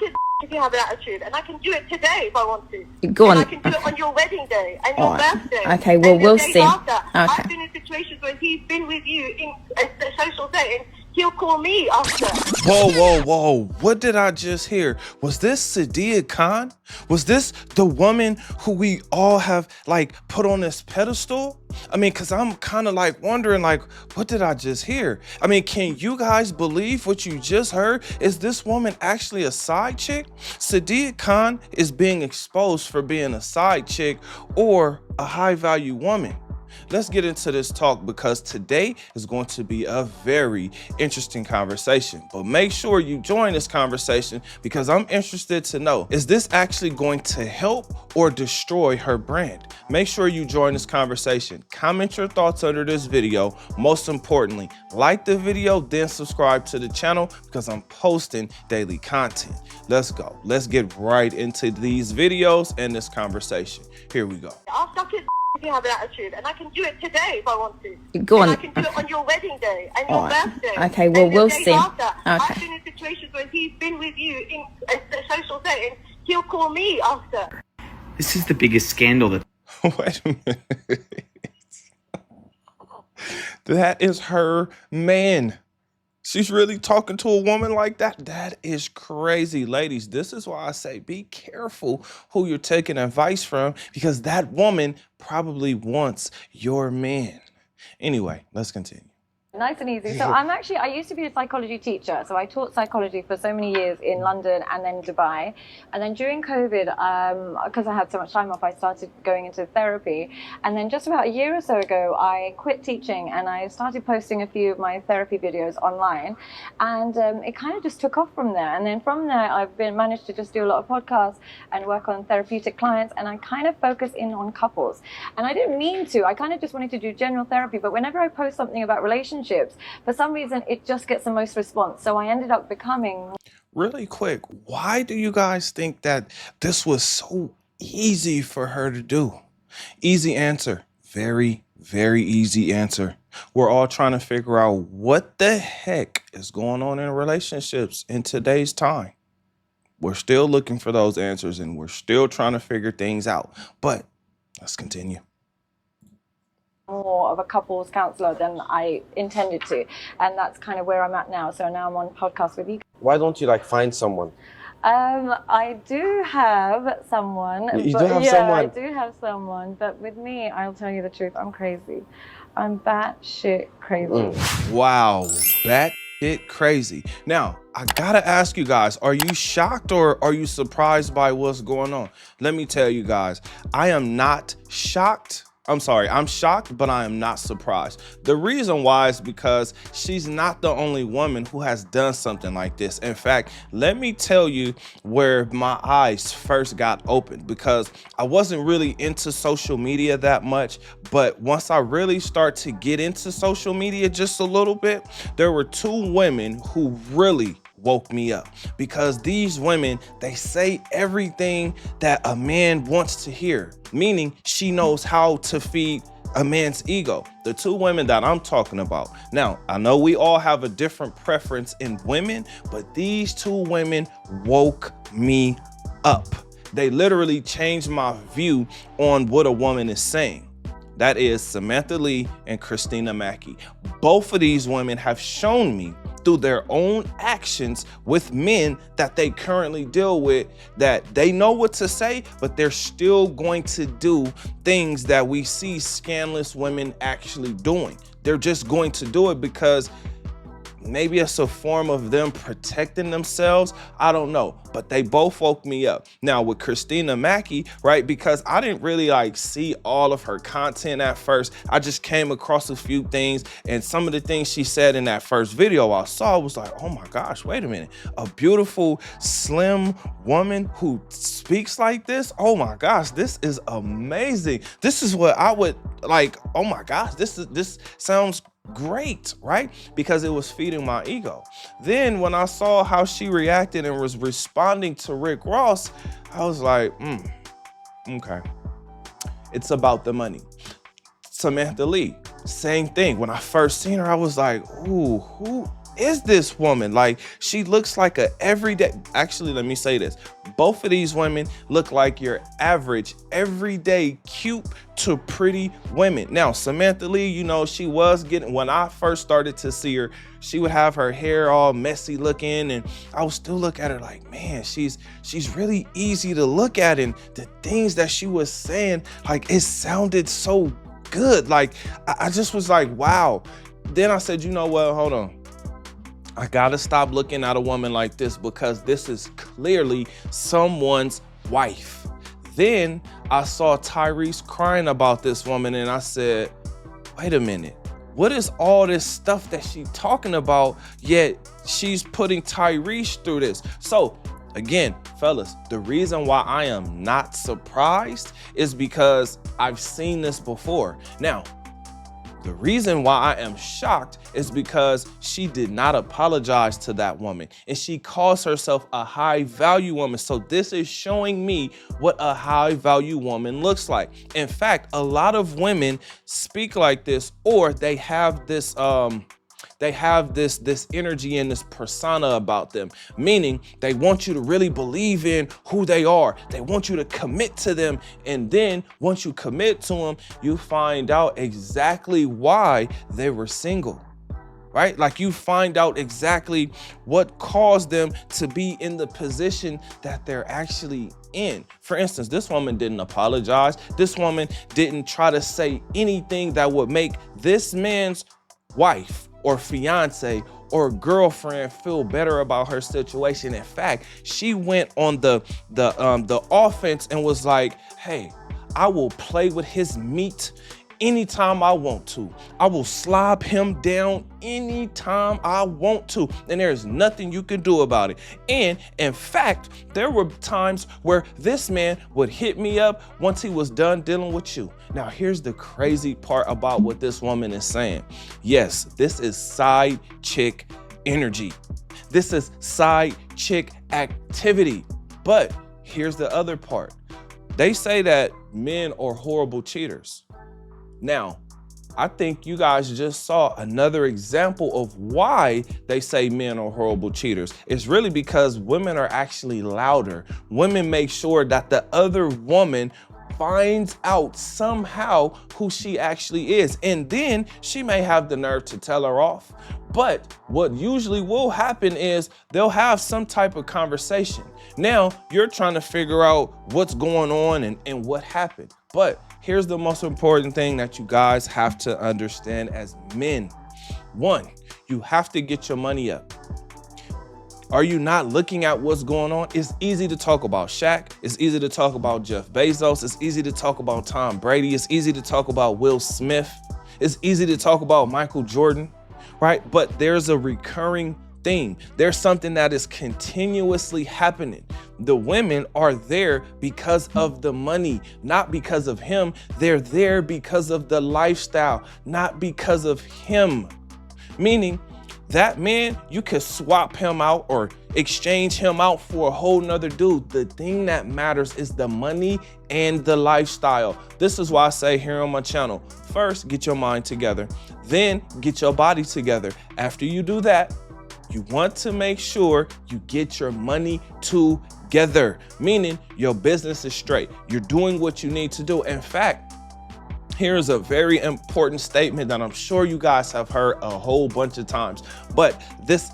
it if you have an attitude, and I can do it today if I want to. Go on. And I can do it on your wedding day and your birthday. Okay, well, and we'll days see. After. Okay. I've been in situations where he's been with you in a social setting. He'll call me after. Whoa. What did I just hear? Was this Sadia Khan? Was this the woman who we all have like put on this pedestal? I mean, cause I'm kind of like wondering like, what did I just hear? I mean, can you guys believe what you just heard? Is this woman actually a side chick? Sadia Khan is being exposed for being a side chick or a high value woman. Let's get into this talk because today is going to be a very interesting conversation. But make sure you join this conversation because I'm interested to know, is this actually going to help or destroy her brand? Make sure you join this conversation. Comment your thoughts under this video. Most importantly, like the video, then subscribe to the channel because I'm posting daily content. Let's go. Let's get right into these videos and this conversation. Here we go. I'll suck it if you have an attitude, and I can do it today if I want to. Go on. And I can do it on your wedding day and your birthday. Okay, well, and we'll days see. After. Okay. I've been in situations where he's been with you in a social setting. He'll call me after. This is the biggest scandal that... Wait a minute. That is her man. She's really talking to a woman like that? That is crazy. Ladies, this is why I say be careful who you're taking advice from because that woman probably wants your man. Anyway, let's continue. Nice and easy. So I used to be a psychology teacher. So I taught psychology for so many years in London and then Dubai. And then during COVID, because I had so much time off, I started going into therapy. And then just about a year or so ago, I quit teaching and I started posting a few of my therapy videos online. And it kind of just took off from there. And then from there, I've managed to just do a lot of podcasts and work on therapeutic clients. And I kind of focus in on couples. And I didn't mean to. I kind of just wanted to do general therapy. But whenever I post something about relationships, for some reason, it just gets the most response. So I ended up becoming... Really quick, why do you guys think that this was so easy for her to do? Easy answer. Very, very easy answer. We're all trying to figure out what the heck is going on in relationships in today's time. We're still looking for those answers and we're still trying to figure things out. But let's continue. More of a couples counselor than I intended to, and that's kind of where I'm at now. So now I'm on podcast with you. Why don't you like find someone? I do have someone. You do have someone? I do have someone, but with me, I'll tell you the truth, I'm crazy. I'm batshit crazy. Wow, batshit crazy. Now, I gotta ask you guys, are you shocked or are you surprised by what's going on? Let me tell you guys, I am not shocked. I'm sorry, I'm shocked, but I am not surprised. The reason why is because she's not the only woman who has done something like this. In fact, let me tell you where my eyes first got opened because I wasn't really into social media that much, but once I really start to get into social media just a little bit, there were two women who really woke me up because these women, they say everything that a man wants to hear, meaning she knows how to feed a man's ego. The two women that I'm talking about. Now, I know we all have a different preference in women, but these two women woke me up. They literally changed my view on what a woman is saying. That is Samantha Lee and Christina Mackey. Both of these women have shown me through their own actions with men that they currently deal with that they know what to say, but they're still going to do things that we see scandalous women actually doing. They're just going to do it because maybe it's a form of them protecting themselves. I don't know, but they both woke me up. Now with Christina Mackey, right? Because I didn't really like see all of her content at first. I just came across a few things and some of the things she said in that first video I saw was like, oh my gosh, wait a minute. A beautiful, slim woman who speaks like this. Oh my gosh, this is amazing. This is what I would like. Oh my gosh, this sounds great, right? Because it was feeding my ego. Then when I saw how she reacted and was responding to Rick Ross, I was like, okay. It's about the money. Samantha Lee, same thing. When I first seen her, I was like, ooh, is this woman? Like, she looks like a everyday, actually, let me say this. Both of these women look like your average, everyday, cute to pretty women. Now, Samantha Lee, you know, she was getting, when I first started to see her, she would have her hair all messy looking, and I would still look at her like, man, she's really easy to look at. And the things that she was saying, like, it sounded so good. Like, I just was like, wow. Then I said, you know what, hold on. I gotta stop looking at a woman like this, because this is clearly someone's wife. Then I saw Tyrese crying about this woman, and I said, wait a minute. What is all this stuff that she's talking about, yet she's putting Tyrese through this? So again, fellas, the reason why I am not surprised is because I've seen this before. Now, the reason why I am shocked is because she did not apologize to that woman, and she calls herself a high value woman. So this is showing me what a high value woman looks like. In fact, a lot of women speak like this, or they have this this energy and this persona about them, meaning they want you to really believe in who they are. They want you to commit to them. And then once you commit to them, you find out exactly why they were single, right? Like, you find out exactly what caused them to be in the position that they're actually in. For instance, this woman didn't apologize. This woman didn't try to say anything that would make this man's wife or fiance or girlfriend feel better about her situation. In fact, she went on the offense and was like, hey, I will play with his meat anytime I want to. I will slob him down anytime I want to, and there's nothing you can do about it. And in fact, there were times where this man would hit me up once he was done dealing with you. Now, here's the crazy part about what this woman is saying. Yes, this is side chick energy. This is side chick activity. But here's the other part. They say that men are horrible cheaters. Now, I think you guys just saw another example of why they say men are horrible cheaters. It's really because women are actually louder. Women make sure that the other woman finds out somehow who she actually is, and then she may have the nerve to tell her off. But what usually will happen is they'll have some type of conversation. Now you're trying to figure out what's going on and what happened. But here's the most important thing that you guys have to understand as men. One, you have to get your money up. Are you not looking at what's going on? It's easy to talk about Shaq. It's easy to talk about Jeff Bezos. It's easy to talk about Tom Brady. It's easy to talk about Will Smith. It's easy to talk about Michael Jordan, right? But there's a recurring theme. There's something that is continuously happening. The women are there because of the money, not because of him. They're there because of the lifestyle, not because of him. Meaning, that man, you could swap him out or exchange him out for a whole nother dude. The thing that matters is the money and the lifestyle. This is why I say here on my channel, first, get your mind together, then get your body together. After you do that, you want to make sure you get your money together, meaning your business is straight. You're doing what you need to do. In fact, here's a very important statement that I'm sure you guys have heard a whole bunch of times, but this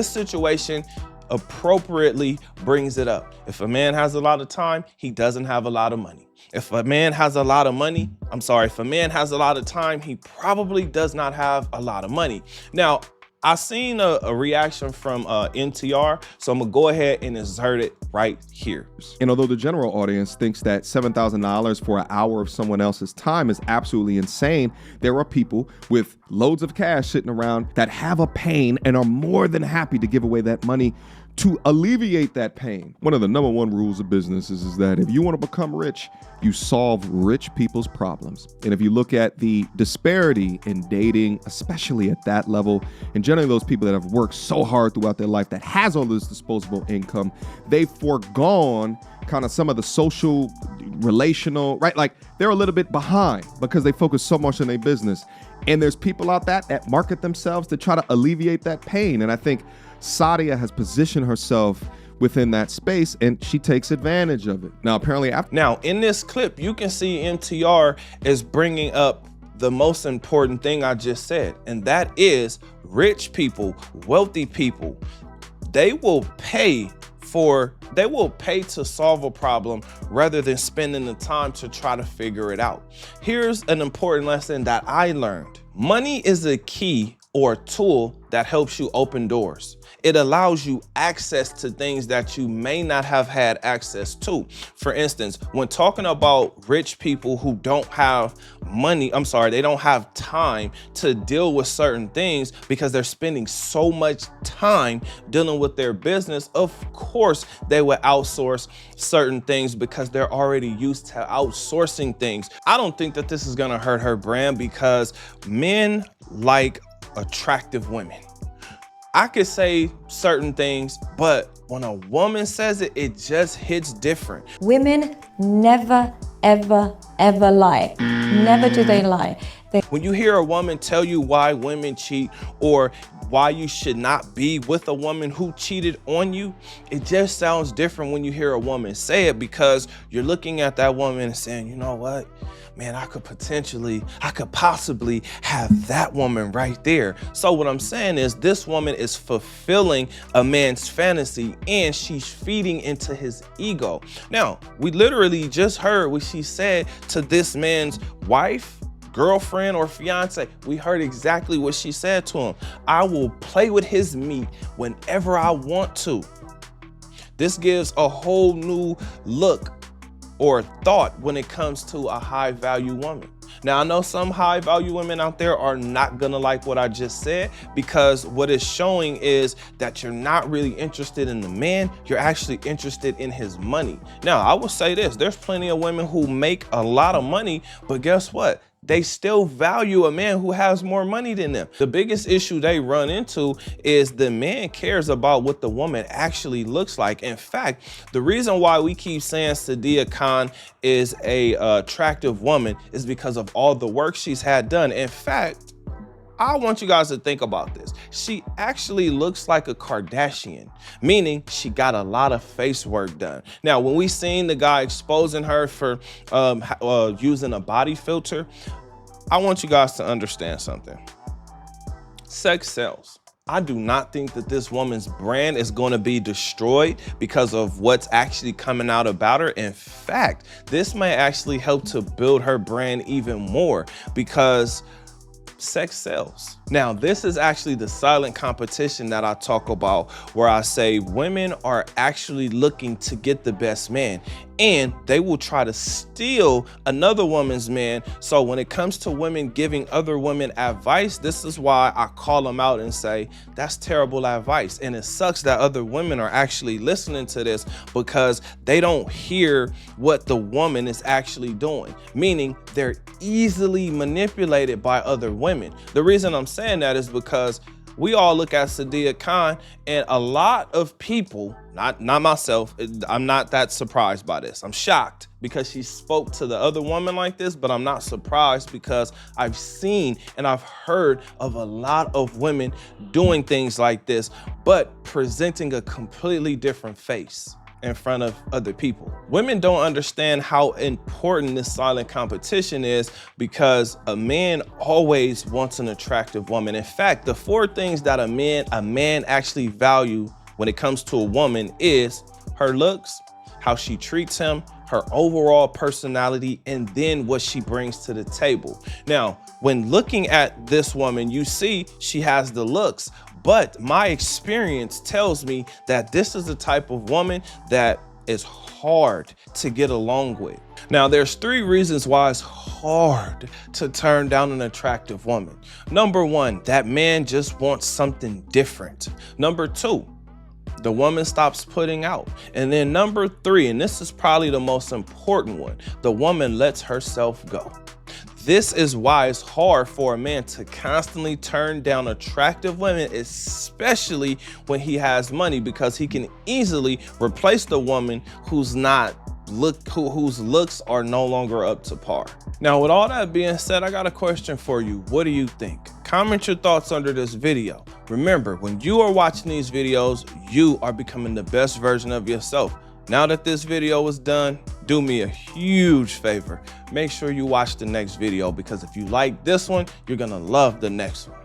situation appropriately brings it up. If a man has a lot of time, he doesn't have a lot of money. If a man has a lot of money, if a man has a lot of time, he probably does not have a lot of money. Now, I seen a reaction from NTR, so I'm gonna go ahead and insert it right here. And although the general audience thinks that $7,000 for an hour of someone else's time is absolutely insane, there are people with loads of cash sitting around that have a pain and are more than happy to give away that money to alleviate that pain. One of the number one rules of business is that if you want to become rich, you solve rich people's problems. And if you look at the disparity in dating, especially at that level, and generally those people that have worked so hard throughout their life that has all this disposable income, they've foregone kind of some of the social, relational, right? Like they're a little bit behind because they focus so much on their business. And there's people out that market themselves to try to alleviate that pain. And I think Sadia has positioned herself within that space, and she takes advantage of it. Now, apparently Now, in this clip, you can see MTR is bringing up the most important thing I just said, and that is rich people, wealthy people, they will pay to solve a problem rather than spending the time to try to figure it out. Here's an important lesson that I learned. Money is a key or a tool that helps you open doors. It allows you access to things that you may not have had access to. For instance, when talking about rich people who don't have money, they don't have time to deal with certain things because they're spending so much time dealing with their business, of course, they would outsource certain things because they're already used to outsourcing things. I don't think that this is gonna hurt her brand because men like attractive women. I could say certain things, but when a woman says it, it just hits different. Women never, ever, ever lie. Never do they lie. When you hear a woman tell you why women cheat or why you should not be with a woman who cheated on you, it just sounds different when you hear a woman say it, because you're looking at that woman and saying, you know what, man, I could possibly have that woman right there. So what I'm saying is this woman is fulfilling a man's fantasy and she's feeding into his ego. Now, we literally just heard what she said to this man's wife, girlfriend, or fiance. We heard exactly what she said to him. I will play with his meat whenever I want to. This gives a whole new look or thought when it comes to a high value woman. Now, I know some high value women out there are not gonna like what I just said, because what it's showing is that you're not really interested in the man, you're actually interested in his money. Now, I will say this, there's plenty of women who make a lot of money, but guess what? They still value a man who has more money than them. The biggest issue they run into is the man cares about what the woman actually looks like. In fact, the reason why we keep saying Sadia Khan is a attractive woman is because of all the work she's had done. In fact, I want you guys to think about this. She actually looks like a Kardashian, meaning she got a lot of face work done. Now, when we seen the guy exposing her for using a body filter, I want you guys to understand something. Sex sells. I do not think that this woman's brand is going to be destroyed because of what's actually coming out about her. In fact, this may actually help to build her brand even more, because sex sells. Now, this is actually the silent competition that I talk about, where I say women are actually looking to get the best man, and they will try to steal another woman's man. So when it comes to women giving other women advice, this is why I call them out and say, that's terrible advice. And it sucks that other women are actually listening to this because they don't hear what the woman is actually doing, meaning they're easily manipulated by other women. The reason I'm saying that is because we all look at Sadia Khan, and a lot of people, not myself, I'm not that surprised by this. I'm shocked because she spoke to the other woman like this, but I'm not surprised because I've seen and I've heard of a lot of women doing things like this, but presenting a completely different face in front of other people. Women don't understand how important this silent competition is, because a man always wants an attractive woman. In fact, the 4 things that a man actually value when it comes to a woman is her looks, how she treats him, her overall personality, and then what she brings to the table. Now, when looking at this woman, you see she has the looks, but my experience tells me that this is the type of woman that is hard to get along with. Now, there's 3 reasons why it's hard to turn down an attractive woman. Number 1, that man just wants something different. Number 2, the woman stops putting out. And then number 3, and this is probably the most important one, the woman lets herself go. This is why it's hard for a man to constantly turn down attractive women, especially when he has money, because he can easily replace the woman who's not whose looks are no longer up to par. Now, with all that being said, I got a question for you. What do you think? Comment your thoughts under this video. Remember, when you are watching these videos, you are becoming the best version of yourself. Now that this video is done, do me a huge favor. Make sure you watch the next video, because if you like this one, you're gonna love the next one.